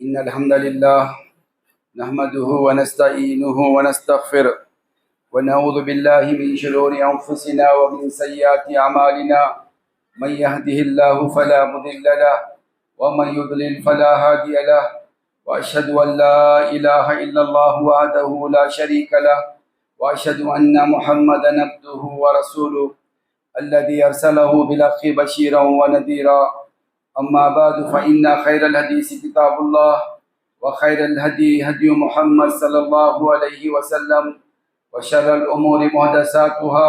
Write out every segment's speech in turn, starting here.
إن الحمد لله نحمده ونستعينه ونستغفره ونعوذ بالله من شرور أنفسنا ومن سيئات أعمالنا من يهده الله فلا مضل له ومن يضلل فلا هادي له وأشهد أن لا إله إلا الله وحده لا شريك له وأشهد أن محمدا عبده ورسوله الذي أرسله بالحق بشيرا ونذيرا أما بعد فإن خير الحديث كتاب الله وخير الهدي هدي محمد صلى الله عليه وسلم وشر الأمور محدثاتها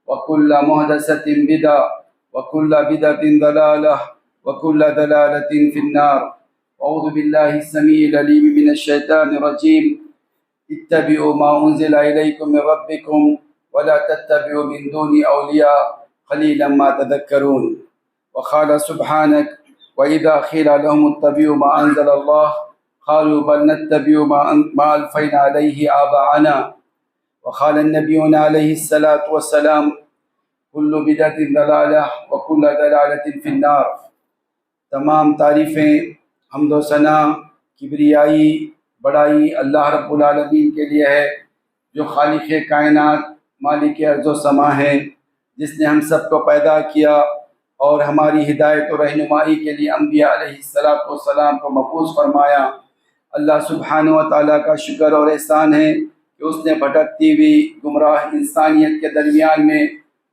وكل محدثة بدعة وكل بدعة ضلالة وكل ضلالة في النار. أعوذ بالله السميع العليم من الشيطان الرجيم. اتبعوا ما أنزل إليكم من ربكم ولا تتبعوا من دون أولياء قليلا ما تذكرون. وقال سبحانك وإذا قيل لهم اتبعوا ما أنزل الله قالوا بل نتبع ما ألفينا عليه آباءنا. وقال النبي عليه الصلاة والسلام كل بدعة ضلالة وكل ضلالة في النار. تمام تعریفیں حمد و ثنا کبریائی بڑائی اللہ رب العالمین کے لیے ہے، جو خالق کائنات مالک ارض و سما ہے، جس نے ہم سب کو پیدا کیا اور ہماری ہدایت و رہنمائی کے لیے انبیاء علیہ السلام کو مبعوث فرمایا۔ اللہ سبحانہ و تعالیٰ کا شکر اور احسان ہے کہ اس نے بھٹکتی ہوئی گمراہ انسانیت کے درمیان میں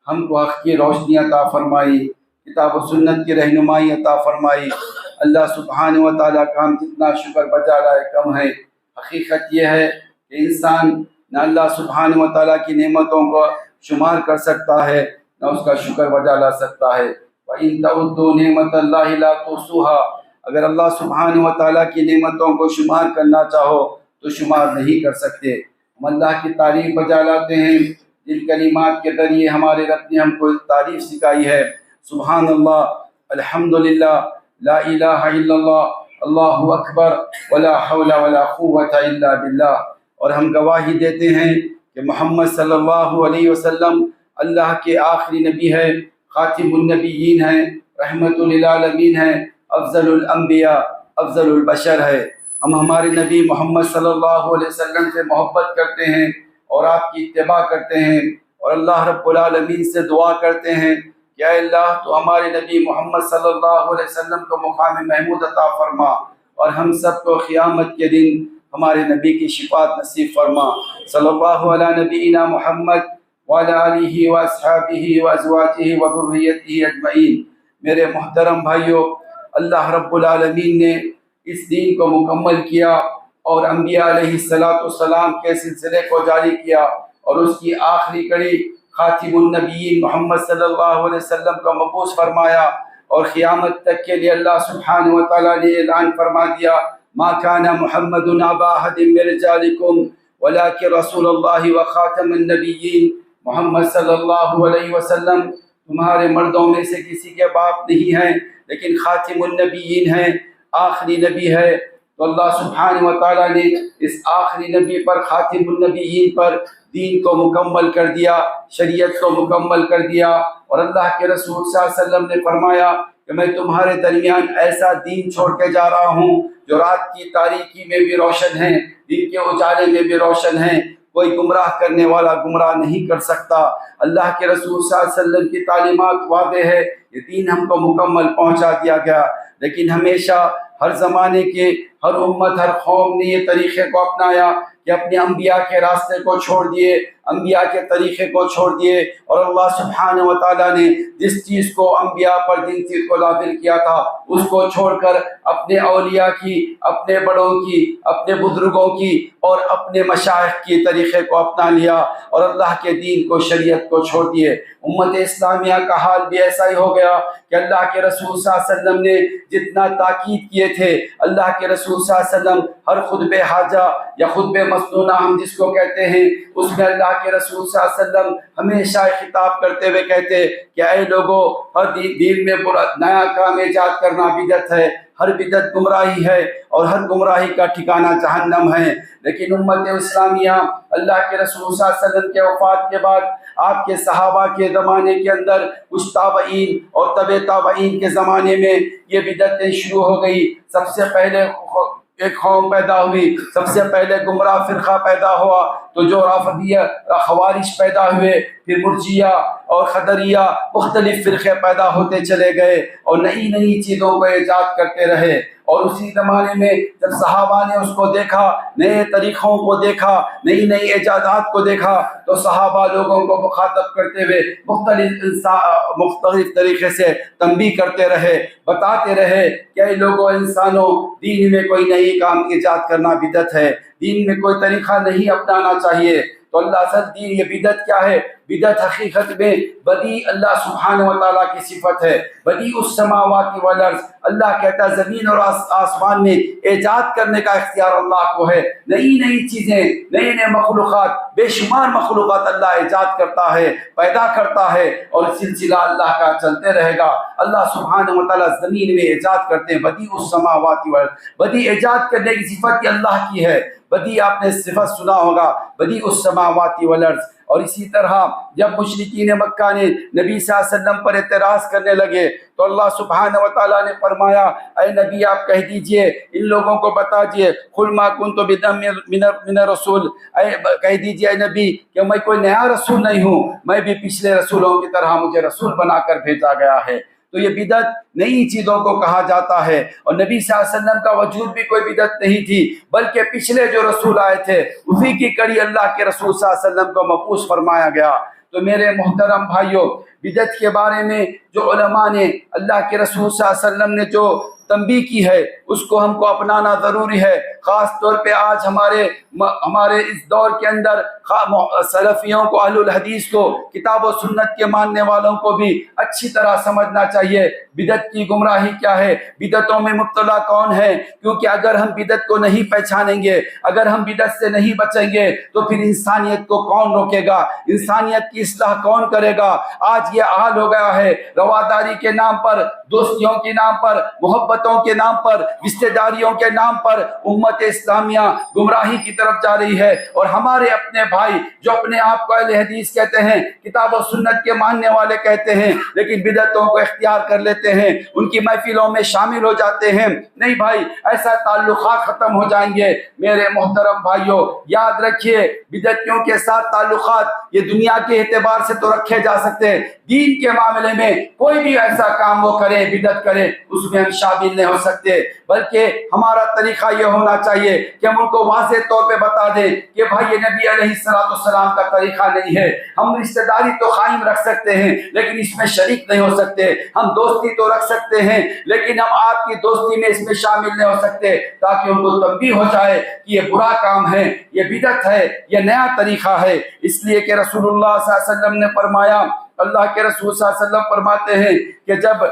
ہم کو حق کی روشنی عطا فرمائی، کتاب و سنت کی رہنمائی عطا فرمائی۔ اللہ سبحانہ و تعالیٰ کا ہم جتنا شکر بجا لائے کم ہے۔ حقیقت یہ ہے کہ انسان نہ اللہ سبحانہ و تعالیٰ کی نعمتوں کو شمار کر سکتا ہے، نہ اس کا شکر بجا لا سکتا ہے۔ وَإِن تَعُدُّوا نِعْمَتَ اللَّهِ لَا تُحْصُوهَا، اگر اللہ سبحانہ و تعالیٰ کی نعمتوں کو شمار کرنا چاہو تو شمار نہیں کر سکتے۔ ہم اللہ کی تعریف بجا لاتے ہیں جن کلمات کے ذریعے ہمارے رب نے ہم کو تعریف سکھائی ہے۔ سبحان اللہ، الحمدللہ، لا الہ الا اللہ، اللہ اکبر، ولا حول ولا قوت الا باللہ۔ اور ہم گواہی دیتے ہیں کہ محمد صلی اللہ علیہ وسلم اللہ کے آخری نبی ہے، خاتم النبیین ہیں، رحمت للعالمین ہیں، افضل الانبیاء، افضل البشر ہے۔ ہم ہمارے نبی محمد صلی اللہ علیہ وسلم سے محبت کرتے ہیں اور آپ کی اتباع کرتے ہیں، اور اللہ رب العالمین سے دعا کرتے ہیں کہ اے اللہ تو ہمارے نبی محمد صلی اللہ علیہ وسلم کو مقام محمود عطا فرما، اور ہم سب کو قیامت کے دن ہمارے نبی کی شفاعت نصیب فرما۔ صلی اللہ علی نبینا محمد وعلی آلہ واصحابہ وازواجہ وذریتہ اجمعین۔ میرے محترم بھائیو، اللہ رب العالمین نے اس دین کو مکمل کیا اور انبیاء علیہ السلام کے سلسلے کو جاری کیا، اور اس کی آخری کڑی خاتم النبیین محمد صلی اللہ علیہ وسلم کو مبعوث فرمایا، اور قیامت تک کے لیے اللہ سبحانہ و تعالیٰ نے اعلان فرما دیا ما کان محمد ابا احد من رجالکم ولکن رسول اللہ وخاتم النبیین۔ محمد صلی اللہ علیہ وسلم تمہارے مردوں میں سے کسی کے باپ نہیں ہیں، لیکن خاتم النبیین ہیں، آخری نبی ہے۔ تو اللہ سبحانہ و تعالیٰ نے اس آخری نبی پر، خاتم النبیین پر دین کو مکمل کر دیا، شریعت کو مکمل کر دیا، اور اللہ کے رسول صلی اللہ علیہ وسلم نے فرمایا کہ میں تمہارے درمیان ایسا دین چھوڑ کے جا رہا ہوں جو رات کی تاریکی میں بھی روشن ہے، دن کے اجالے میں بھی روشن ہے، کوئی گمراہ کرنے والا گمراہ نہیں کر سکتا۔ اللہ کے رسول صلی اللہ علیہ وسلم کی تعلیمات واضح ہے، یہ دین ہم کو مکمل پہنچا دیا گیا، لیکن ہمیشہ ہر زمانے کے ہر امت، ہر قوم نے یہ طریقے کو اپنایا کہ اپنے انبیاء کے راستے کو چھوڑ دیے، انبیاء کے طریقے کو چھوڑ دیے، اور اللہ سبحانہ و تعالیٰ نے جس چیز کو انبیاء پر، جن چیز کو نازل کیا تھا، اس کو چھوڑ کر اپنے اولیاء کی، اپنے بڑوں کی، اپنے بزرگوں کی اور اپنے مشائخ کی طریقے کو اپنا لیا، اور اللہ کے دین کو، شریعت کو چھوڑ دیے۔ امت اسلامیہ کا حال بھی ایسا ہی ہو گیا کہ اللہ کے رسول صلی اللہ علیہ وسلم نے جتنا تاکید کیے تھے، اللہ کے رسول صلی اللہ علیہ وسلم ہر خطبہ حاجہ یا خطبہ مسنونہ ہم جس کو کہتے ہیں، اس میں اللہ کے رسول صلی اللہ علیہ وسلم ہمیشہ خطاب کرتے ہوئے کہتے کہ اے لوگو، ہر دین میں نیا کام ایجاد کرنا بدعت ہے، ہر بدعت گمراہی ہے، اور ہر گمراہی کا ٹھکانہ جہنم ہے۔ لیکن امت اسلامیہ اللہ کے رسول صلی اللہ علیہ وسلم کے وفات کے بعد آپ کے صحابہ کے زمانے کے اندر کچھ تابعین اور تبع تابعین کے زمانے میں یہ بدعتیں شروع ہو گئی۔ سب سے پہلے ایک قوم پیدا ہوئی، سب سے پہلے گمراہ فرقہ پیدا ہوا، تو جو رافضیہ خوارج پیدا ہوئے، پھر مرجیہ اور قدریہ، مختلف فرقے پیدا ہوتے چلے گئے اور نئی نئی چیزوں کو ایجاد کرتے رہے۔ اور اسی زمانے میں جب صحابہ نے اس کو دیکھا، نئے طریقوں کو دیکھا، نئی نئی ایجادات کو دیکھا، تو صحابہ لوگوں کو مخاطب کرتے ہوئے مختلف طریقے سے تنبیہ کرتے رہے، بتاتے رہے کہ اے لوگوں، انسانوں، دین میں کوئی نئی کام ایجاد کرنا بدعت ہے، دین میں کوئی طریقہ نہیں اپنانا چاہیے۔ تو اللہ سے دین، یہ بدعت کیا ہے؟ بدعت حقیقت میں بدیع اللہ سبحانہ و تعالیٰ کی صفت ہے، بدیع السماوات والارض۔ اللہ کہتا ہے زمین اور آسمان میں ایجاد کرنے کا اختیار اللہ کو ہے، نئی نئی چیزیں، نئے نئے مخلوقات، بے شمار مخلوقات اللہ ایجاد کرتا ہے، پیدا کرتا ہے، اور سلسلہ اللہ کا چلتے رہے گا۔ اللہ سبحانہ و تعالیٰ زمین میں ایجاد کرتے ہیں، بدیع السماوات والارض، بدیع ایجاد کرنے کی صفت یہ اللہ کی ہے۔ بدیع آپ نے صفت سنا ہوگا، بدیع السماوات والارض۔ اور اسی طرح جب مشرکین مکہ نے نبی صلی اللہ علیہ وسلم پر اعتراض کرنے لگے، تو اللہ سبحانہ و تعالیٰ نے فرمایا، اے نبی آپ کہہ دیجئے، ان لوگوں کو بتا دیجئے، قل ما کنت بدعا من الرسول، کہہ دیجئے اے نبی کہ میں کوئی نیا رسول نہیں ہوں، میں بھی پچھلے رسولوں کی طرح مجھے رسول بنا کر بھیجا گیا ہے۔ تو یہ بدعت نئی چیزوں کو کہا جاتا ہے، اور نبی صلی اللہ علیہ وسلم کا وجود بھی کوئی بدعت نہیں تھی، بلکہ پچھلے جو رسول آئے تھے اسی کی کڑی اللہ کے رسول صلی اللہ علیہ وسلم کو مبعوث فرمایا گیا۔ تو میرے محترم بھائیوں، بدعت کے بارے میں جو علماء نے، اللہ کے رسول صلی اللہ علیہ وسلم نے جو تنبیہ کی ہے، اس کو ہم کو اپنانا ضروری ہے۔ خاص طور پہ آج ہمارے اس دور کے اندر سلفیوں کو، اہل الحدیث کو، کتاب و سنت کے ماننے والوں کو بھی اچھی طرح سمجھنا چاہیے بدعت کی گمراہی کیا ہے، بدعتوں میں مبتلا کون ہے، کیونکہ اگر ہم بدعت کو نہیں پہچانیں گے، اگر ہم بدعت سے نہیں بچیں گے، تو پھر انسانیت کو کون روکے گا، انسانیت کی اصلاح کون کرے گا؟ آج یہ حال ہو گیا ہے، رواداری کے نام پر، دوستیوں کے نام پر، محبتوں کے نام پر، رشتہ داریوں کے نام پر امت اسلامیہ گمراہی کی طرف جا رہی ہے، اور ہمارے اپنے بھائی جو اپنے آپ کو اہل حدیث کہتے ہیں، کتاب و سنت کے ماننے والے کہتے ہیں، لیکن بدعتوں کو اختیار کر لیتے ہیں، ان کی محفلوں میں شامل ہو جاتے ہیں۔ نہیں بھائی، ایسا تعلقات ختم ہو جائیں گے۔ میرے محترم بھائیوں، یاد رکھیے، بدعتیوں کے ساتھ تعلقات یہ دنیا کے اعتبار سے تو رکھے جا سکتے ہیں، دین کے معاملے میں کوئی بھی ایسا کام وہ کرے، بدعت کرے، اس میں ہم شامل نہیں ہو سکتے، بلکہ ہمارا طریقہ یہ ہونا چاہیے کہ ہم ان کو واضح طور پہ بتا دیں کہ بھائی یہ نبی علیہ السلام کا طریقہ نہیں ہے۔ ہم رشتہ داری تو قائم رکھ سکتے ہیں لیکن اس میں شریک نہیں ہو سکتے، ہم دوستی تو رکھ سکتے ہیں لیکن ہم آپ کی دوستی میں اس میں شامل نہیں ہو سکتے، تاکہ ان کو تنبیہ ہو جائے کہ یہ برا کام ہے، یہ بدعت ہے، یہ نیا طریقہ ہے۔ اس لیے کہ رسول اللہ صلی اللہ علیہ وسلم نے فرمایا، اللہ کے رسول صلی اللہ علیہ وسلم فرماتے ہیں کہ جب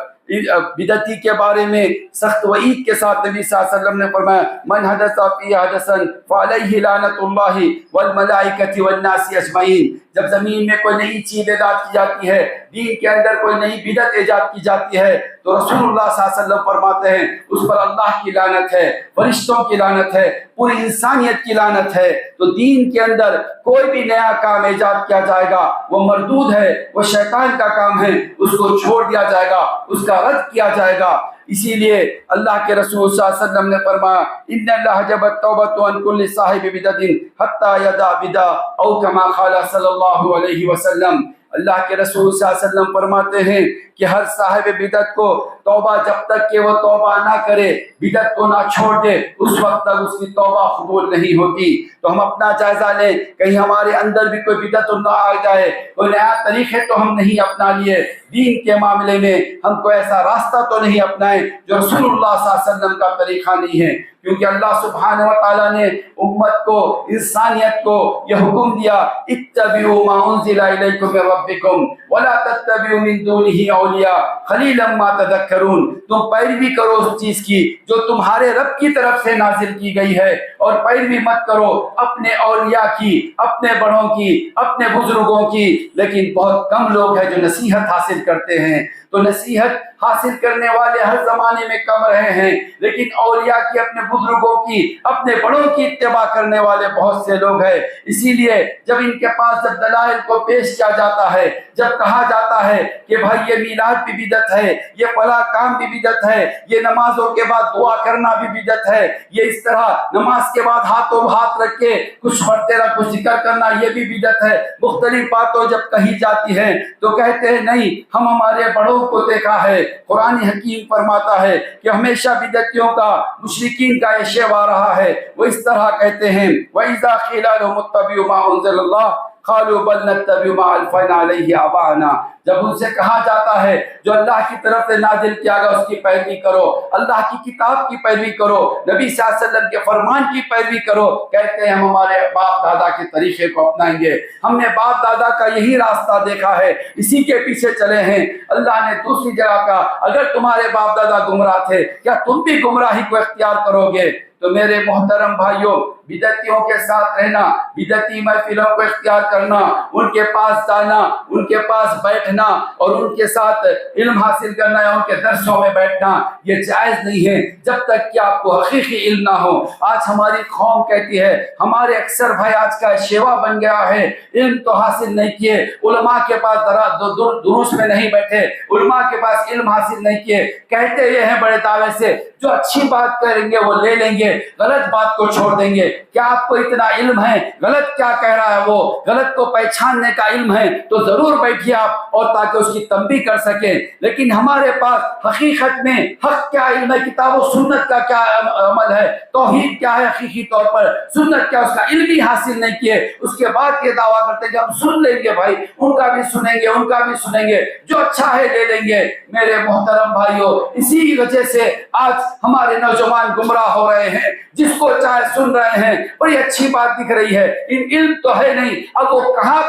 بدعتی کے بارے میں سخت وعید کے ساتھ نبی صلی اللہ علیہ وسلم نے فرمایا، من حدث فی حدثا فعلیہ لعنۃ اللہ والملائکۃ والناس اجمعین۔ جب زمین میں کوئی نئی چیز ایجاد کی جاتی ہے، دین کے اندر کوئی نئی بدعت ایجاد کی جاتی ہے، تو رسول اللہ صلی اللہ علیہ وسلم فرماتے ہیں اس پر اللہ کی لعنت ہے، فرشتوں کی لعنت ہے، پوری انسانیت کی لعنت ہے۔ تو دین کے اندر کوئی بھی نیا کام ایجاد کیا جائے گا وہ مردود ہے، وہ شیطان کا کام ہے، اس کو چھوڑ دیا جائے گا، اس کا رد کیا جائے گا۔ اسی لیے اللہ کے رسول صلی اللہ علیہ وسلم نے فرمایا، ان اللہ حجب التوبۃ عن کل صاحب بدعۃ حتی یدع بدع، او کما قال صلی اللہ علیہ وسلم۔ اللہ کے رسول صلی اللہ علیہ وسلم فرماتے ہیں کہ ہر صاحب بدعت کو توبہ، جب تک کہ وہ توبہ نہ کرے، بدعت کو نہ چھوڑ دے، اس وقت تک اس کی توبہ قبول نہیں ہوتی۔ تو ہم اپنا جائزہ لیں، کہیں ہمارے اندر بھی کوئی بدعت نہ آ جائے، کوئی نیا طریقے تو ہم نہیں اپنا لیے، دین کے معاملے میں ہم کو ایسا راستہ تو نہیں اپنائیں جو رسول اللہ صلی اللہ علیہ وسلم کا طریقہ نہیں ہے، کیونکہ اللہ سبحانہ و تعالیٰ نے امت کو، انسانیت کو یہ حکم دیا، اتبعوا ما انزل الیکم من ربکم ولا تتبعوا من دونہ اولیاء قلیلا ما تذکرون۔ تم پیروی کرو اس چیز کی جو تمہارے رب کی طرف سے نازل کی گئی ہے، اور پیروی مت کرو اپنے اولیاء کی، اپنے بڑوں کی، اپنے بزرگوں کی، لیکن بہت کم لوگ ہیں جو نصیحت حاصل کرتے ہیں۔ تو نصیحت حاصل کرنے والے ہر زمانے میں کم رہے ہیں، لیکن اولیاء کی، اپنے بزرگوں کی، اپنے بڑوں کی اتباع کرنے والے بہت سے لوگ ہیں۔ اسی لیے جب ان کے پاس جب دلائل کو پیش کیا جاتا ہے، جب کہا جاتا ہے کہ بھائی یہ میلاد بھی بدعت ہے، یہ فلاں کام بھی بدعت ہے، یہ نمازوں کے بعد دعا کرنا بھی بدعت ہے، یہ اس طرح نماز کے بعد ہاتھوں ہاتھ رکھ کے کچھ پڑھتے رہ کچھ ذکر کرنا یہ بھی بدعت ہے، مختلف باتوں جب کہی جاتی ہیں تو کہتے ہیں نہیں، ہم ہمارے بڑوں کو دیکھا ہے، قرآن حکیم فرماتا ہے کہ ہمیشہ بدعتیوں کا، مشرکین کا یہ شیوا رہا ہے۔ وہ اس طرح کہتے ہیں وَإِذَا قِيلَ لَهُمُ اتَّبِعُوا مَا أُنزِلَ اللَّهُ قَالُوا بَلْ نَتَّبِعُ مَا أَلْفَيْنَا عَلَيْهِ آبَاءَنَا، جب ان سے کہا جاتا ہے جو اللہ کی طرف سے نازل کیا گیا اس کی پیروی کرو، اللہ کی کتاب کی پیروی کرو، نبی صلی اللہ علیہ وسلم کے فرمان کی پیروی کرو، کہتے ہیں ہم ہمارے باپ دادا کے طریقے کو اپنائیں گے، ہم نے باپ دادا کا یہی راستہ دیکھا ہے، اسی کے پیچھے چلے ہیں۔ اللہ نے دوسری جگہ کہا اگر تمہارے باپ دادا گمراہ تھے کیا تم بھی گمراہی کو اختیار کرو گے؟ تو میرے محترم بھائیوں، بدعتیوں کے ساتھ رہنا، بدعتی محفلوں کو اختیار کرنا، ان کے پاس جانا، ان کے پاس بیٹھنا اور ان کے ساتھ علم حاصل کرنا یا ان کے درسوں میں بیٹھنا یہ جائز نہیں ہے جب تک کہ آپ کو حقیقی علم نہ ہو۔ آج ہماری قوم کہتی ہے، ہمارے اکثر بھائی آج کا شیوا بن گیا ہے، علم تو حاصل نہیں کیے، علماء کے پاس دروس میں نہیں بیٹھے، علماء کے پاس علم حاصل نہیں کیے، کہتے یہ ہیں بڑے دعوے سے جو اچھی بات کریں گے وہ لے لیں گے، غلط بات کو چھوڑ دیں گے۔ کیا آپ کو اتنا علم ہے غلط کیا کہہ رہا ہے وہ، غلط کو پہچاننے کا علم ہے تو ضرور بیٹھیے آپ اور تاکہ اس کی تنبیہ کر سکیں، لیکن ہمارے پاس حقیقت میں حق کیا علم ہے، کتاب و سنت کا کیا عمل ہے، توحید کیا ہے حقیقی طور پر، سنت کیا، اس کا علم بھی حاصل نہیں کیے، اس کے بعد یہ دعویٰ کرتے ہیں کہ ہم سن لیں گے، بھائی ان کا بھی سنیں گے، ان کا بھی سنیں گے، جو اچھا ہے لے لیں گے۔ میرے محترم بھائیوں، اسی وجہ سے آج ہمارے نوجوان گمراہ ہو رہے ہیں، جس کو چاہے سن رہے ہیں، بڑی اچھی بات دکھ رہی ہے، ان علم تو ہے نہیں، اب وہ کہاں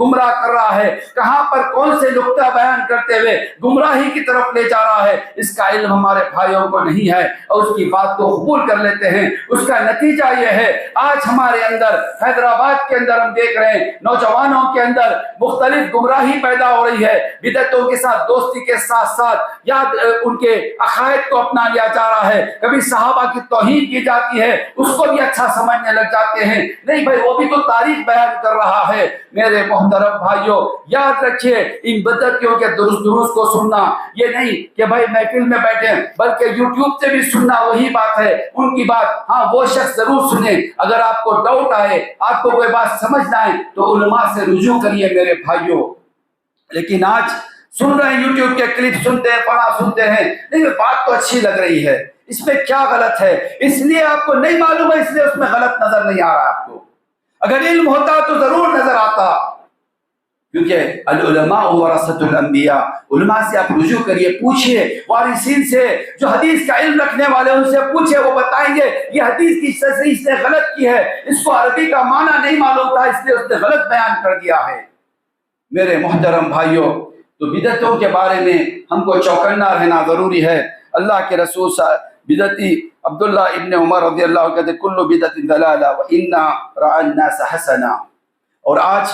گمراہ کر رہا ہے، کہاں پر کون سے نقطہ بیان کرتے ہوئے گمراہی کی طرف لے جا رہا ہے، اس کا علم ہمارے بھائیوں کو نہیں ہے اور اس کی بات کو قبول کر لیتے ہیں۔ اس کا نتیجہ یہ ہے آج ہمارے اندر حیدرآباد کے اندر ہم دیکھ رہے ہیں نوجوانوں کے اندر مختلف گمراہی پیدا ہو رہی ہے، بدعتوں کے ساتھ دوستی کے ساتھ ساتھ یاد ان کے عقائد کو اپنا لیا جا رہا ہے، کبھی صحابہ کی توہین کی جاتی ہے اس کو بھی اچھا سمجھنے لگ جاتے ہیں، نہیں بھائی وہ بھی تو تاریخ بیان کر رہا ہے۔ میرے محترم بھائیوں، یاد رکھیے ان بدعتیوں کے دروس کو سننا یہ نہیں کہ بھائی محفل میں بیٹھے، بلکہ یوٹیوب سے بھی سننا وہی بات ہے، ان کی بات ہاں وہ شخص ضرور سنیں، اگر آپ کو ڈاؤٹ آئے، آپ کو کوئی بات سمجھ نہ آئے تو علماء سے رجوع کریے میرے بھائیوں۔ لیکن آج سن رہے ہیں یوٹیوب کے کلپ سنتے ہیں، پڑھا سنتے ہیں، نہیں بات تو اچھی لگ رہی ہے، اس میں کیا غلط ہے، اس لیے آپ کو نہیں معلوم ہے، اس لیے اس میں غلط نظر نہیں آ رہا آپ کو، اگر علم ہوتا تو ضرور نظر آتا، کیونکہ العلماء ورثۃ الانبیاء، علماء سے آپ رجوع کریے، پوچھئے، وارثین سے جو حدیث کا علم رکھنے والے ان سے پوچھئے، وہ بتائیں گے یہ حدیث کی صحیح اس نے غلط کی ہے، اس کو عربی کا معنی نہیں معلوم تھا اس لیے اس نے غلط بیان کر دیا ہے۔ میرے محترم بھائیوں، تو بدعتوں کے بارے میں ہم کو چوکنا رہنا ضروری ہے۔ اللہ کے رسول بدعتی عبداللہ ابن عمر رضی اللہ عنہ کہتے کل بدعت ضلالہ وإنا رأى الناس حسنا، اور آج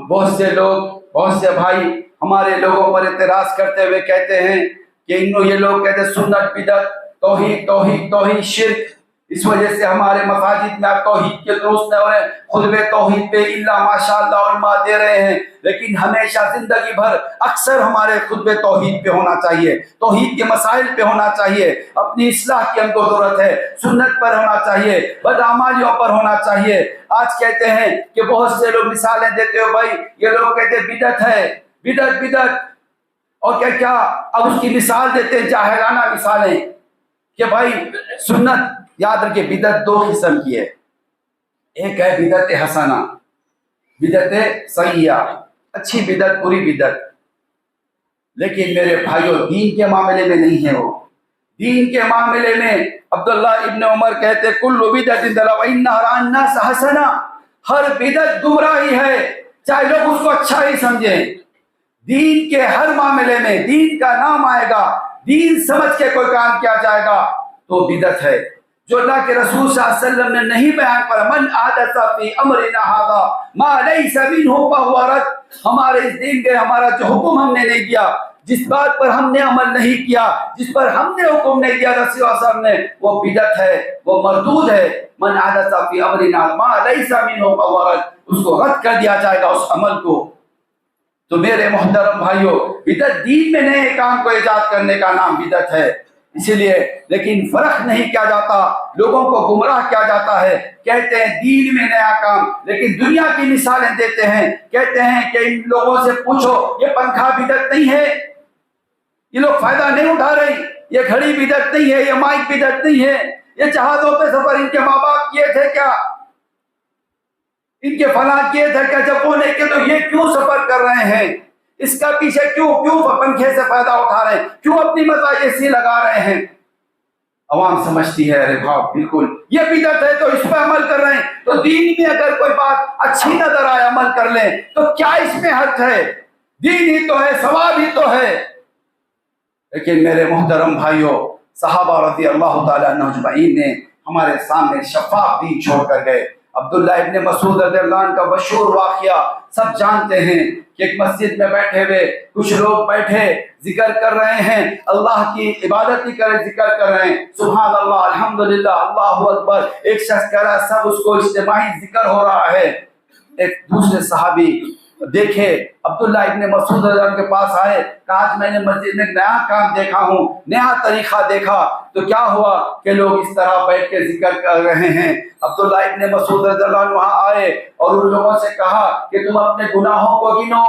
بہت سے لوگ، بہت سے بھائی ہمارے لوگوں پر اعتراض کرتے ہوئے کہتے ہیں کہ یہ لوگ کہتے ہیں سنت بدعت، توحید توحید توحید شرک، اس وجہ سے ہمارے مساجد میں توحید کے دروس نہ ہو رہے، خطبے توحید پہ اللہ ماشاءاللہ علماء دے رہے ہیں، لیکن ہمیشہ زندگی بھر اکثر ہمارے خطبے توحید پہ ہونا چاہیے، توحید کے مسائل پہ ہونا چاہیے، اپنی اصلاح کی ہم کو ضرورت ہے، سنت پر ہونا چاہیے، بدعمالیوں پر ہونا چاہیے۔ آج کہتے ہیں کہ بہت سے لوگ مثالیں دیتے ہو، بھائی یہ لوگ کہتے ہیں بدعت ہے، بدعت بدعت، اور کیا اب اس کی مثال دیتے ہیں جاہلانہ مثالیں کہ بھائی سنت، یاد رکھیں بدعت دو قسم کی ہے، ایک ہے بدعت حسنہ، بدعت سیئہ، اچھی بدعت بری بدعت، لیکن میرے بھائیوں دین کے معاملے میں نہیں ہے، وہ دین کے معاملے میں عبداللہ ابن عمر کہتے کل بدعت ضلالہ وإنا رأى الناس حسنا، ہر بدعت گمراہی ہے، چاہے لوگ اس کو اچھا ہی سمجھیں، دین کے ہر معاملے میں دین کا نام آئے گا، دین سمجھ کے کوئی کام کیا جائے گا تو بدعت ہے، جو اللہ کے رسول صلی اللہ علیہ وسلم نے نہیں بیان کرا، من احدث فی امرنا ھذا ما لیس منہ فہو رد، ہمارے اس دین کے ہمارا جو حکم ہم نے نہیں دیا، جس بات پر ہم نے عمل نہیں کیا، جس پر ہم نے حکم نہیں دیا رسول اللہ صلی اللہ علیہ وسلم نے، وہ بدعت ہے، وہ مردود ہے۔ من احدث فی امرنا ما لیس منہ فہو رد، اس کو رد کر دیا جائے گا اس عمل کو۔ تو میرے محترم بھائیوں، بدعت دین میں نئے کام کو ایجاد کرنے کا نام بدعت ہے۔ اسی لیے لیکن فرق نہیں کیا جاتا، لوگوں کو گمراہ کیا جاتا ہے، کہتے ہیں دین میں نیا کام، لیکن دنیا کی مثالیں دیتے ہیں، کہتے ہیں کہ ان لوگوں سے پوچھو یہ پنکھا بدعت نہیں ہے، یہ لوگ فائدہ نہیں اٹھا رہے، یہ گھڑی بدعت نہیں ہے، یہ مائک بدعت نہیں ہے، یہ جہازوں پہ سفر ان کے ماں باپ کیے تھے کیا، ان کے فلاں کیے تھے کیا، جب وہ نہیں کیے تو یہ کیوں سفر کر رہے ہیں، اس کا پیچھے کیوں پنکھے سے فائدہ اٹھا رہے ہیں، کیوں اپنی مزہ اے لگا رہے ہیں۔ عوام سمجھتی ہے ارے بھاؤ بالکل یہ بدعت ہے تو اس پہ عمل کر رہے ہیں، تو دین میں اگر کوئی بات اچھی نظر آئے عمل کر لیں تو کیا اس میں حرج ہے، دین ہی تو ہے، ثواب ہی تو ہے۔ لیکن میرے محترم بھائیوں، صحابہ رضی اللہ تعالیٰ عنہ اجمعین نے ہمارے سامنے شفاف دین چھوڑ کر گئے۔ عبداللہ ابن مسعود رضی اللہ عنہ کا مشہور واقعہ سب جانتے ہیں کہ ایک مسجد میں بیٹھے ہوئے کچھ لوگ بیٹھے ذکر کر رہے ہیں، اللہ کی عبادت ہی کرے ذکر کر رہے ہیں، سبحان اللہ الحمدللہ اللہ اکبر، ایک شخص کہہ رہا ہے، سب اس کو اجتماعی ذکر ہو رہا ہے۔ ایک دوسرے صحابی دیکھے عبداللہ ابن مسعود رضی اللہ عنہ کے پاس آئے، کہا آج میں نے مسجد میں ایک نیا کام دیکھا ہوں، نیا طریقہ دیکھا، تو کیا ہوا کہ لوگ اس طرح بیٹھ کے ذکر کر رہے ہیں۔ عبداللہ ابن مسعود رضی اللہ عنہ وہاں آئے اور ان لوگوں سے کہا کہ تم اپنے گناہوں کو گنو،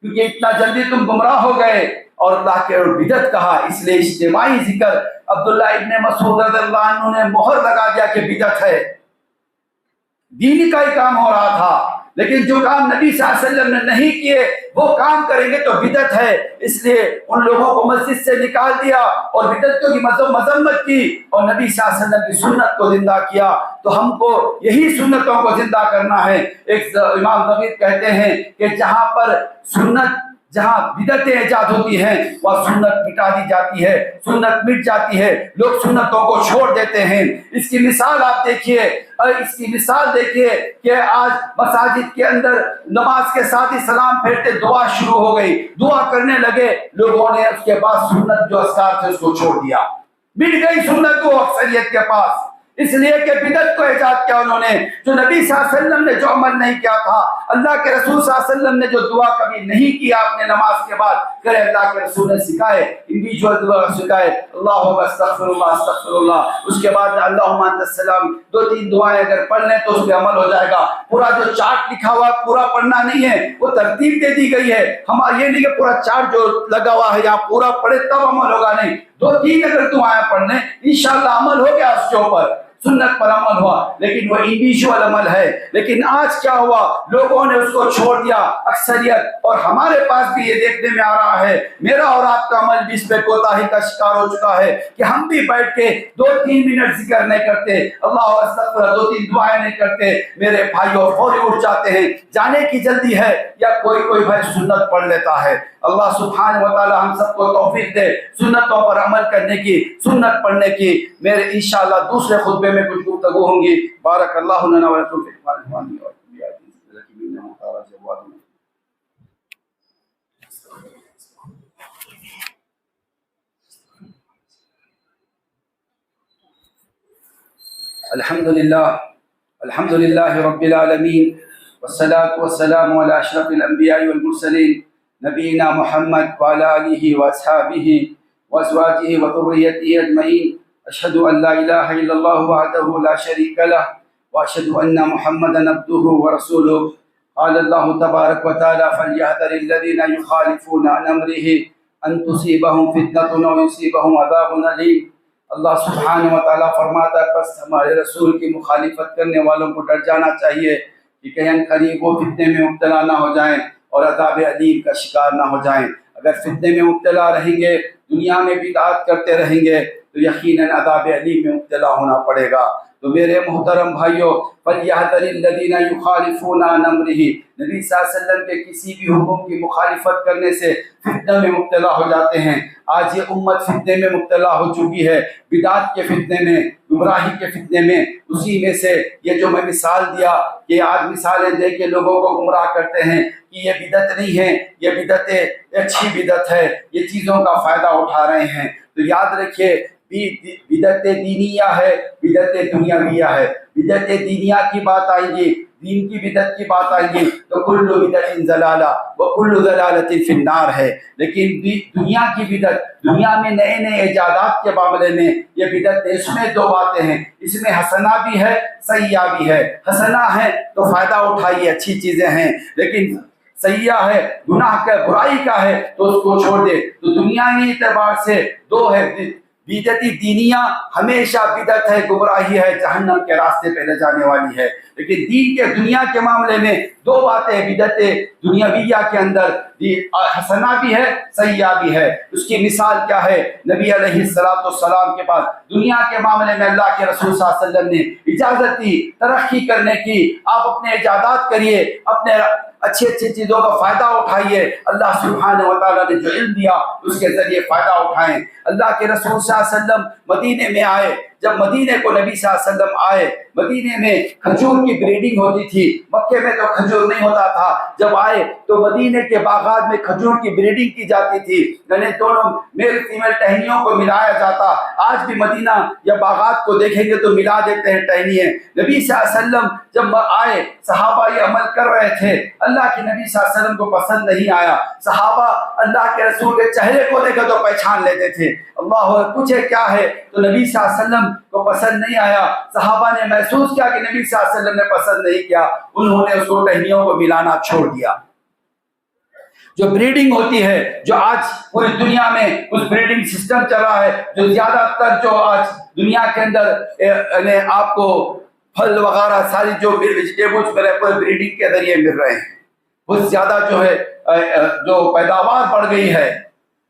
کیونکہ اتنا جلدی تم گمراہ ہو گئے، اور اللہ کے بدعت کہا، اس لیے اجتماعی ذکر عبداللہ ابن مسعود رضی اللہ عنہ نے مہر لگا دیا کہ بدعت ہے، دینی کا ہی کام ہو رہا تھا، لیکن جو کام نبی صلی اللہ علیہ وسلم نے نہیں کیے وہ کام کریں گے تو بدعت ہے، اس لیے ان لوگوں کو مسجد سے نکال دیا اور بدعتوں کی مذمت کی اور نبی صلی اللہ علیہ وسلم کی سنت کو زندہ کیا۔ تو ہم کو یہی سنتوں کو زندہ کرنا ہے۔ ایک امام نووی کہتے ہیں کہ جہاں پر سنت، جہاں بدعتیں ایجاد ہوتی ہیں وہاں سنت مٹا دی جاتی ہے، سنت مٹ جاتی ہے، لوگ سنتوں کو چھوڑ دیتے ہیں۔ اس کی مثال آپ دیکھیے، اس کی مثال دیکھیے کہ آج مساجد کے اندر نماز کے ساتھ ہی سلام پھیرتے دعا شروع ہو گئی، دعا کرنے لگے، لوگوں نے اس کے بعد سنت جو اذکار تھے اس کو چھوڑ دیا، مٹ گئی سنت وہ اکثریت کے پاس، اس لیے کہ بدعت کو ایجاد کیا انہوں نے، جو نبی صلی اللہ علیہ وسلم نے جو عمل نہیں کیا تھا، اللہ کے رسول صلی اللہ علیہ وسلم نے جو دعا کبھی نہیں کیا اپنے نماز کے بعد کرے، اللہ کے رسول نے سکھائے، انڈیویجول دعا سکھائے، اللہم استغفر اللہ استغفر اللہ، اس کے بعد اللہم انت السلام، دو تین دعائیں اگر پڑھ لیں تو اس پہ عمل ہو جائے گا۔ پورا جو چارٹ لکھا ہوا پورا پڑھنا نہیں ہے، وہ ترتیب دے دی گئی ہے، ہمارا یہ نہیں کہ پورا چارٹ جو لگا ہوا ہے یہاں پورا پڑھے تب عمل ہوگا، نہیں، دو تین اگر دعائیں پڑھ لیں انشاءاللہ عمل ہو گیا، اس کے اوپر سنت پر عمل ہوا، لیکن وہ انڈیویجول عمل ہے۔ لیکن آج کیا ہوا، لوگوں نے اس کو چھوڑ دیا اکثریت، اور ہمارے پاس بھی یہ دیکھنے میں آ رہا ہے، میرا اور آپ کا عمل بھی اس پہ کوتاہی کا شکار ہو چکا ہے کہ ہم بھی بیٹھ کے دو تین منٹ ذکر نہیں کرتے، اللہ استغفر، دو تین دعائیں نہیں کرتے، میرے بھائیوں فوری اٹھ جاتے ہیں، جانے کی جلدی ہے، یا کوئی بھائی سنت پڑھ لیتا ہے۔ اللہ سبحانہ و تعالی ہم سب کو توفیق دے سنتوں پر عمل کرنے کی، سنت پڑھنے کی۔ میرے انشاءاللہ دوسرے خطبے میں کچھ گفتگو ہوں گی۔ بارک اللہ لنا و لکم فی القرآن الحمد للہ رب العالمین، والصلاة والسلام علی اشرف الانبیاء والمرسلین، نبینا محمد وعلی آلہ واصحابہ وازواجہ وذریتہ اجمعین۔ اشہد ان لا الہ الا اللہ وحدہ لا شریک لہ واشہد ان محمدا عبدہ ورسولہ۔ قال اللہ تبارک وتعالی فلیحذر الذین یخالفون عن امرہ ان تصیبہم فتنۃ او یصیبہم عذاب علیم۔ اللہ سبحانہ و تعالیٰ فرماتا ہے پس ہمارے رسول کی مخالفت کرنے والوں کو ڈر جانا چاہیے کہ کہیں قریب وہ فتنے میں مبتلا نہ ہو جائیں اور عذاب علیم کا شکار نہ ہو جائیں۔ اگر فتنے میں مبتلا رہیں گے، دنیا میں بدعات کرتے رہیں گے تو یقیناً عذاب علیم میں مبتلا ہونا پڑے گا۔ تو میرے محترم بھائیوں، فَلْيَحْذَرِ الَّذِينَ يُخَالِفُونَ عَنْ أَمْرِهِ، نبی صلی اللہ علیہ وسلم کے کسی بھی حکم کی مخالفت کرنے سے فتنہ میں مبتلا ہو جاتے ہیں۔ آج یہ امت فتنے میں مبتلا ہو چکی ہے، بدعت کے فتنے میں، گمراہی کے فتنے میں۔ اسی میں سے یہ جو میں مثال دیا کہ آج مثالیں دے کے لوگوں کو گمراہ کرتے ہیں کہ یہ بدعت نہیں ہے، یہ بدعت اچھی بدعت ہے، یہ چیزوں کا فائدہ اٹھا رہے ہیں۔ تو یاد رکھیے، بدعت دینیہ ہے، بدعت دنیاویہ ہے۔ بدعت دینیہ کی بات آئیں گی، دین کی بدعت کی بات آئیں گی تو کل بدعت ضلالہ وکل ضلالۃ فی النار ہے۔ لیکن دنیا کی بدعت، دنیا میں نئے نئے ایجادات کے معاملے میں یہ بدعت، اس میں دو باتیں ہیں، اس میں حسنہ بھی ہے سیئہ بھی ہے۔ حسنہ ہے تو فائدہ اٹھائیے، اچھی چیزیں ہیں، لیکن سیئہ ہے، گناہ کا، برائی کا ہے تو اس کو چھوڑ دے۔ تو دنیاوی اعتبار سے دو ہے، بدعت دینیہ ہمیشہ بدعت ہے، گمراہی ہے، جہنم کے راستے پہ لے جانے والی ہے۔ لیکن دین کے، دنیا کے معاملے میں دو باتیں، بدعت دنیاویہ کے اندر حسنہ بھی ہے سیئہ بھی ہے۔ اس کی مثال کیا ہے؟ نبی علیہ السلام کے پاس دنیا کے معاملے میں اللہ کے رسول صلی اللہ علیہ وسلم نے اجازت دی ترقی کرنے کی، آپ اپنے ایجادات کریے، اپنے اچھی اچھی چیزوں کا فائدہ اٹھائیے۔ اللہ سبحانہ و تعالیٰ نے جو علم دیا اس کے ذریعے فائدہ اٹھائیں۔ اللہ کے رسول صلی اللہ علیہ وسلم مدینے میں آئے، جب مدینے کو نبی صلی اللہ علیہ وسلم آئے، مدینے میں کھجور کی بریڈنگ ہوتی تھی، مکے میں تو کھجور نہیں ہوتا تھا۔ جب آئے تو مدینے کے باغات میں کھجور کی بریڈنگ کی جاتی تھی، یعنی دونوں میل فیمیل ٹہنیوں کو ملایا جاتا۔ آج بھی مدینہ یا باغات کو دیکھیں گے تو ملا دیتے ہیں ٹہنیاں۔ نبی صلی اللہ علیہ وسلم جب آئے، صحابہ یہ عمل کر رہے تھے، اللہ کے نبی صلی اللہ علیہ وسلم کو پسند نہیں آیا۔ صحابہ اللہ کے رسول کے چہرے کو دیکھا تو پہچان لیتے تھے۔ اللہ پوچھے کیا ہے تو نبی صلی اللہ علیہ وسلم کو پسند نہیں آیا۔ صحابہ نے محسوس کیا کہ نبی صلی اللہ علیہ وسلم نے پسند نہیں کیا، انہوں نے اس کو ٹہنیوں کو ملانا چھوڑ دیا۔ جو بریڈنگ ہوتی ہے، جو آج پوری دنیا میں اس بریڈنگ سسٹم چل رہا ہے، جو زیادہ تر جو آج دنیا کے اندر آپ کو پھل وغیرہ ساری جو ویجیٹیبلز ملے پورے بریڈنگ کے ذریعے مل رہے ہیں۔ بہت زیادہ جو ہے جو پیداوار بڑھ گئی ہے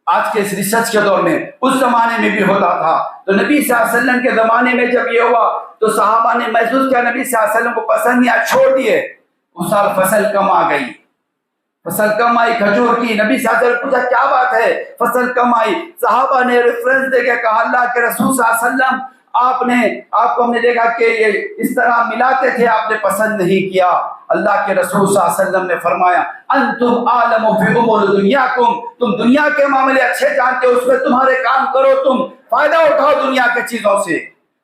آج کے اس ریسرچ کے دور میں، اس زمانے میں بھی ہوتا تھا۔ تو نبی صلی اللہ علیہ وسلم کے زمانے میں جب یہ ہوا تو صحابہ نے محسوس کیا نبی صلی اللہ علیہ وسلم کو پسند نہیں آیا، چھوڑ دیے۔ اس سال فصل کم آ گئی، فصل کم آئی کھجور کی۔ نبی صلی اللہ علیہ وسلم پوچھا کیا بات ہے، فصل کم آئی۔ صحابہ نے ریفرنس دے کے کہا اللہ کے رسول صلی اللہ علیہ وسلم آپ کو ہم نے دیکھا کہ یہ اس طرح ملاتے تھے، آپ نے پسند نہیں کیا۔ اللہ کے رسول صلی اللہ علیہ وسلم نے فرمایا انتم عالم فی امور دنیاکم، تم دنیا کے معاملے اچھے جانتے ہو، اس میں تمہارے کام کرو، تم فائدہ اٹھاؤ دنیا کے چیزوں سے۔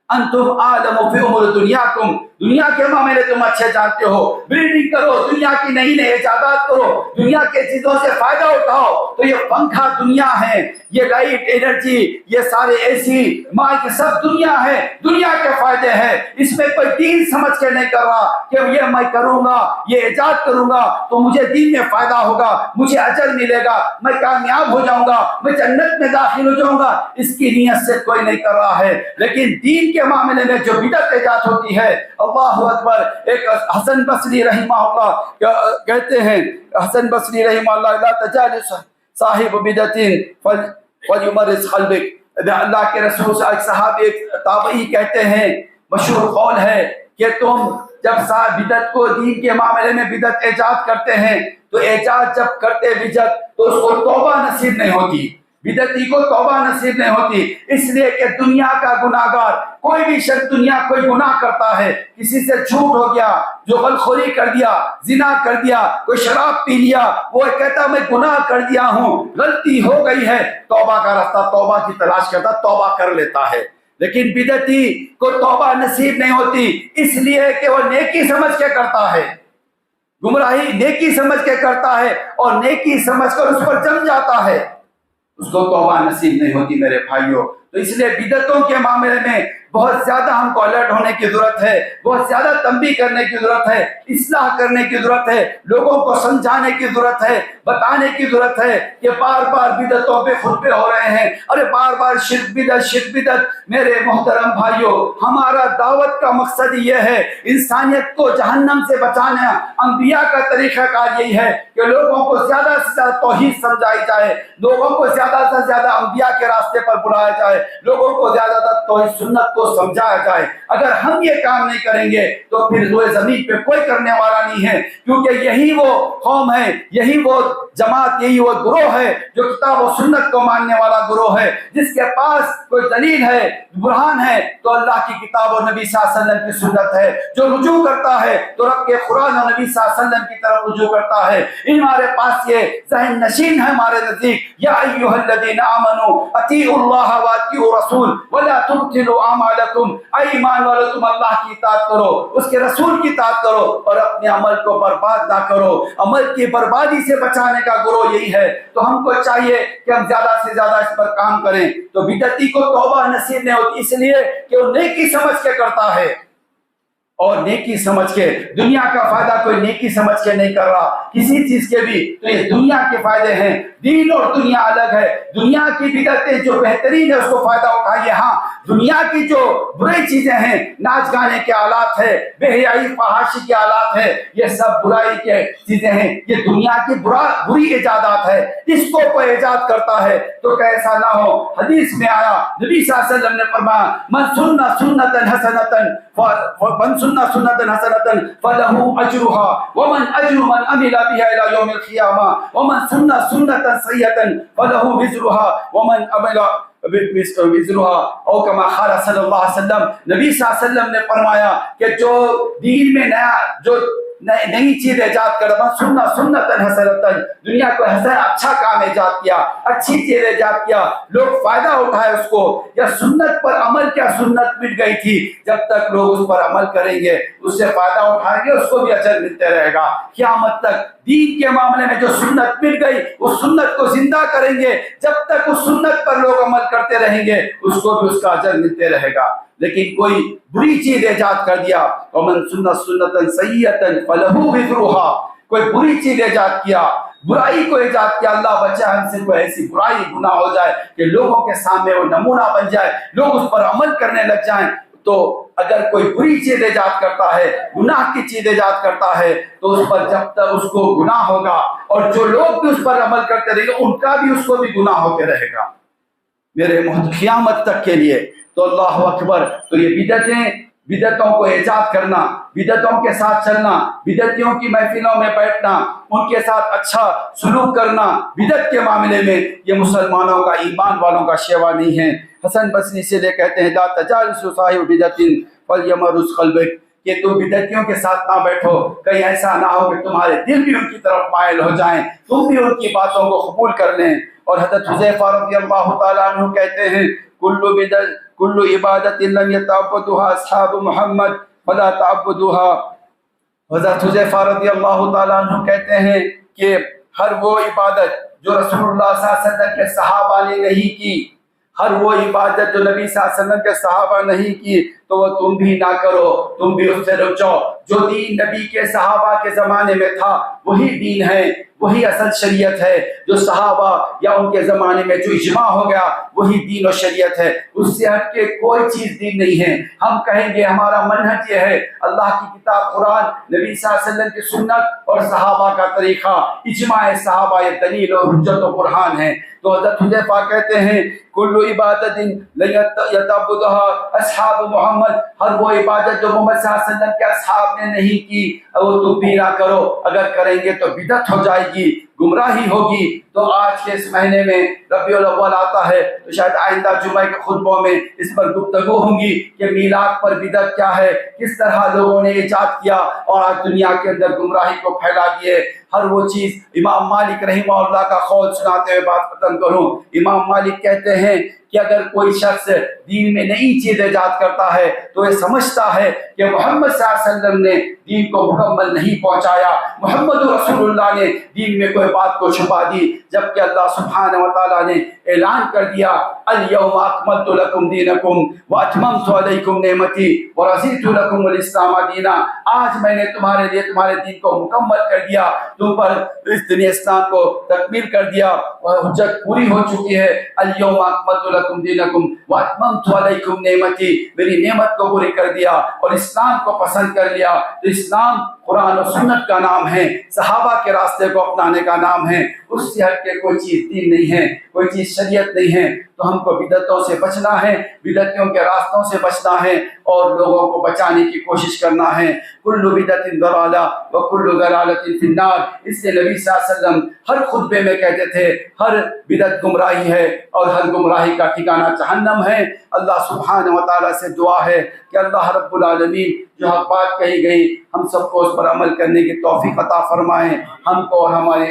انتم عالم فی امور دنیاکم، دنیا کے معاملے تم اچھے جانتے ہو، بریڈنگ کرو، دنیا کی نئی نئی ایجادات کرو، دنیا کے چیزوں سے فائدہ اٹھاؤ۔ تو یہ پنکھا دنیا ہے، یہ لائٹ انرجی، یہ سارے اے سی مائک سب دنیا ہے، دنیا کے فائدے ہیں۔ اس میں کوئی دین سمجھ کے نہیں کر رہا کہ یہ میں کروں گا، یہ ایجاد کروں گا تو مجھے دین میں فائدہ ہوگا، مجھے اجر ملے گا، میں کامیاب ہو جاؤں گا، میں جنت میں داخل ہو جاؤں گا، اس کی نیت سے کوئی نہیں کر رہا ہے۔ لیکن دین کے معاملے میں جو بدعت ایجاد ہوتی ہے، اللہ اکبر۔ ایک حسن بصری رحمہ اللہ کہتے ہیں، حسن بصری رحمہ اللہ لا تجالس صاحب بدعت فلیمرض قلبک۔ اللہ کے رسول صحابی ایک تابعی کہتے ہیں، مشہور قول ہے کہ تم جب بدعت کو دین کے معاملے میں بدعت ایجاد کرتے ہیں تو ایجاد جب کرتے بدعت تو اس کو توبہ نصیب نہیں ہوتی، بدعتی کو توبہ نصیب نہیں ہوتی، اس لیے کہ دنیا کا گناہگار کوئی بھی شخص دنیا کوئی گناہ کرتا ہے، کسی سے جھوٹ ہو گیا، جو غلخوری کر دیا، زنا کر دیا، کوئی شراب پی لیا، وہ کہتا میں گناہ کر دیا ہوں، غلطی ہو گئی ہے، توبہ کا راستہ، توبہ کی تلاش کرتا، توبہ کر لیتا ہے۔ لیکن بدعتی کو توبہ نصیب نہیں ہوتی، اس لیے کہ وہ نیکی سمجھ کے کرتا ہے، گمراہی نیکی سمجھ کے کرتا ہے اور نیکی سمجھ کر اس پر جم جاتا ہے، اس کو توبہ نصیب نہیں ہوتی میرے بھائیوں۔ تو اس لیے بدعتوں کے معاملے میں بہت زیادہ ہم کو الرٹ ہونے کی ضرورت ہے، بہت زیادہ تنبیہ کرنے کی ضرورت ہے، اصلاح کرنے کی ضرورت ہے، لوگوں کو سمجھانے کی ضرورت ہے، بتانے کی ضرورت ہے کہ بار بار بدعتوں پہ خطبے ہو رہے ہیں، ارے بار بار شرک بدعت شرک بدعت۔ میرے محترم بھائیوں، ہمارا دعوت کا مقصد یہ ہے انسانیت کو جہنم سے بچانا۔ انبیاء کا طریقہ کار یہی ہے کہ لوگوں کو زیادہ سے زیادہ توحید سمجھائی جائے، لوگوں کو زیادہ سے زیادہ انبیاء کے راستے پر بلایا جائے۔ جائے, لوگوں کو زیادہ تر توحید سنت کو سمجھایا جائے. اگر ہم یہ کام نہیں کریں گے تو پھر روئے زمین پہ کوئی کرنے والا نہیں ہے, کیونکہ یہی وہ قوم ہے, یہی وہ جماعت, یہی وہ گروہ ہے جو کتاب و سنت کو ماننے والا گروہ ہے. جس کے پاس کوئی دلیل ہے, برہان ہے, تو اللہ کی کتاب اور نبی صلی اللہ علیہ وسلم کی سنت ہے. جو رجوع کرتا ہے تو رب کے قرآن اور نبی صلی اللہ علیہ وسلم کی طرف رجوع کرتا ہے. ہمارے پاس یہ ذہن نشین ہے ہمارے نزدیک, یا ایھا الذین آمنوا اطیعوا اللہ واطیعوا الرسول ولا تبطلوا اعمالکم, اے ایمان والو تم اللہ کی اطاعت کرو, اس کے رسول کی اطاعت کرو, اور اپنے عمل کو برباد نہ کرو. عمل کی بربادی سے بچانے کا گروہ یہی ہے. تو ہم کو چاہیے کہ ہم زیادہ سے زیادہ اس پر کام کریں. تو بدعتی کو توبہ نصیب نہیں ہوتی, اس لیے کہ وہ نیکی سمجھ کے کرتا ہے, اور نیکی سمجھ کے, دنیا کا فائدہ کوئی نیکی سمجھ کے نہیں کر رہا کسی چیز کے بھی. تو یہ دنیا کے فائدے ہیں, دین اور دنیا الگ ہے. دنیا کی بدعتیں جو بہترین ہے اس کو فائدہ اٹھائیے. ہاں, دنیا کی جو بری چیزیں ہیں, ناچ گانے کے آلات ہے, بے حیائی فحاشی کے آلات ہے, یہ سب برائی کے چیزیں ہیں. یہ دنیا کی بری ایجادات ہے. اس کو کوئی ایجاد کرتا ہے تو کیسا نہ ہو. حدیث میں آیا, نبی صلی اللہ علیہ وسلم نے فرمایا, من سنہ سنتا حسنتا سنة حسنة فله أجرها ومن أجر من عمل بها إلى يوم القيامة ومن سنة سيئة فله وزرها ومن عمل وزرها او کما قال صلی اللہ علیہ وسلم. نبی صلی اللہ علیہ وسلم نے فرمایا کہ جو دین میں نیا, جو نئی چیز ایجاد کر, سنت حسنتن, دنیا کو حسن اچھا کام ایجاد کیا, اچھی چیز ایجاد کیا, لوگ فائدہ اٹھائے اس کو, یا سنت پر عمل کیا, سنت مٹ گئی تھی, جب تک لوگ اس پر عمل کریں گے, اس سے فائدہ اٹھائیں گے, اس کو بھی اجر ملتے رہے گا قیامت تک. دین کے معاملے میں جو سنت مل گئی اس سنت کو زندہ کریں گے, جب تک اس سنت پر لوگ عمل کرتے رہیں گے اس کو بھی اس کا اجر ملتے رہے گا. لیکن کوئی بری چیز ایجاد کر دیا, ومن سنتا سیئتا فلہ وزرها, کوئی بری چیز ایجاد کیا, برائی کو ایجاد کیا, اللہ بچے ہم سے کوئی ایسی برائی گناہ ہو جائے کہ لوگوں کے سامنے وہ نمونہ بن جائے, لوگ اس پر عمل کرنے لگ جائیں. تو اگر کوئی بری چیز ایجاد کرتا ہے, گناہ کی چیز ایجاد کرتا ہے, تو اس پر جب تک اس کو گناہ ہوگا, اور جو لوگ بھی اس پر عمل کرتے رہیں گے ان کا بھی اس کو بھی گناہ ہوتے رہے گا میرے قیامت تک کے لیے. تو اللہ اکبر. تو یہ بدعتوں کو ایجاد کرنا, بدعتوں کے ساتھ چلنا, بدعتیوں کی محفلوں میں بیٹھنا, ان کے ساتھ اچھا سلوک کرنا, بدعت کے معاملے میں یہ مسلمانوں کا, ایمان والوں کا شیوا نہیں ہے. حسن بصری سے لے کہتے ہیں, لا تجالس صاحب بدعت فلیمرض قلبک, کہ تم بدعتیوں کے ساتھ نہ بیٹھو, کہیں ایسا نہ ہو کہ تمہارے دل بھی ان کی طرف مائل ہو جائیں, تم بھی ان کی باتوں کو قبول کر لیں. اور حضرت حذیفہ رضی اللہ تعالیٰ عنہ کہتے ہیں, کل عبادت لم یتعبدها اصحاب محمد فلا تعبدوها. حضرت حذیفہ رضی اللہ تعالیٰ عنہ کہتے ہیں کہ ہر وہ عبادت جو رسول اللہ صلی اللہ علیہ وسلم کے صحابہ نے نہیں کی, ہر وہ عبادت جو نبی صلی اللہ علیہ وسلم کے صحابہ نہیں کی, تو وہ تم بھی نہ کرو, تم بھی اس سے رک جاؤ. جو دین نبی کے صحابہ کے زمانے میں تھا وہی دین ہے, وہی اصل شریعت ہے. جو صحابہ یا ان کے زمانے میں جو اجماع ہو گیا وہی دین و شریعت ہے, اس سے ہٹ کے کوئی چیز دین نہیں ہے. ہم کہیں گے ہمارا منہج یہ ہے, اللہ کی کتاب قرآن, نبی صلی اللہ علیہ وسلم کی سنت اور صحابہ کا طریقہ, اجماع صحابہ یہ دلیل اور حجت و برہان ہے. تو حضرت حذیفہ کہتے ہیں, کل عبادت یتعبدها اصحاب محمد, ہر وہ عبادت جو محمد صلی اللہ علیہ وسلم کے اصحاب نے نہیں کی وہ تم بھی نہ کرو. اگر کریں گے تو بدعت ہو جائے گی, گمراہی ہوگی. تو آج کے اس مہینے میں ربیع الاول آتا ہے, تو شاید آئندہ جمعہ کے خطبوں میں اس پر گفتگو ہوں گی کہ میلاد پر بدعت کیا ہے, کس طرح لوگوں نے ایجاد کیا اور آج دنیا کے اندر گمراہی کو پھیلا دیے. ہر وہ چیز, امام مالک رحمہ اللہ کا قول سناتے ہوئے بات ختم کروں. امام مالک کہتے ہیں کہ اگر کوئی شخص دین میں نئی چیز ایجاد کرتا ہے تو یہ سمجھتا ہے کہ محمد صلی اللہ علیہ وسلم نے دین کو مکمل نہیں پہنچایا, محمد رسول اللہ نے دین میں کوئی بات کو چھپا دی, جبکہ اللہ سبحانہ و تعالیٰ نے اعلان کر دیا, الیوم اکملت لکم دینکم واتممت علیکم نعمتی ورضیت لکم الاسلام دینا. آج میں نے تمہارے لیے تمہارے دین کو مکمل کر دیا, تم پر اس دین اسلام کو تکمیل کر دیا, حجت پوری ہو چکی ہے. الیوم اکملت لکم دینکم واتممت علیکم نعمتی, میری نعمت کو پوری کر دیا اور اسلام کو پسند کر لیا. تو اسلام قرآن و سنت کا نام ہے، صحابہ کے راستے کو اپنانے کا نام ہے، اس سے ہٹ کے کوئی چیز دین نہیں ہے، کوئی چیز شریعت نہیں ہے۔ تو ہم کو بدعتوں سے بچنا ہے، بدعتوں کے راستوں سے بچنا ہے اور لوگوں کو بچانے کی کوشش کرنا ہے۔ کل بدعت ضلالہ وکل ضلالۃ فی النار، اس سے نبی صلی اللہ علیہ وسلم ہر خطبے میں کہتے تھے ہر بدعت گمراہی ہے اور ہر گمراہی کا ٹھکانہ جہنم ہے۔ اللہ سبحانہ و تعالیٰ سے دعا ہے کہ اللہ رب العالمین جو حق بات کہی گئی ہم سب کو اس پر عمل کرنے کی توفیق عطا فرمائیں، ہم کو اور ہمارے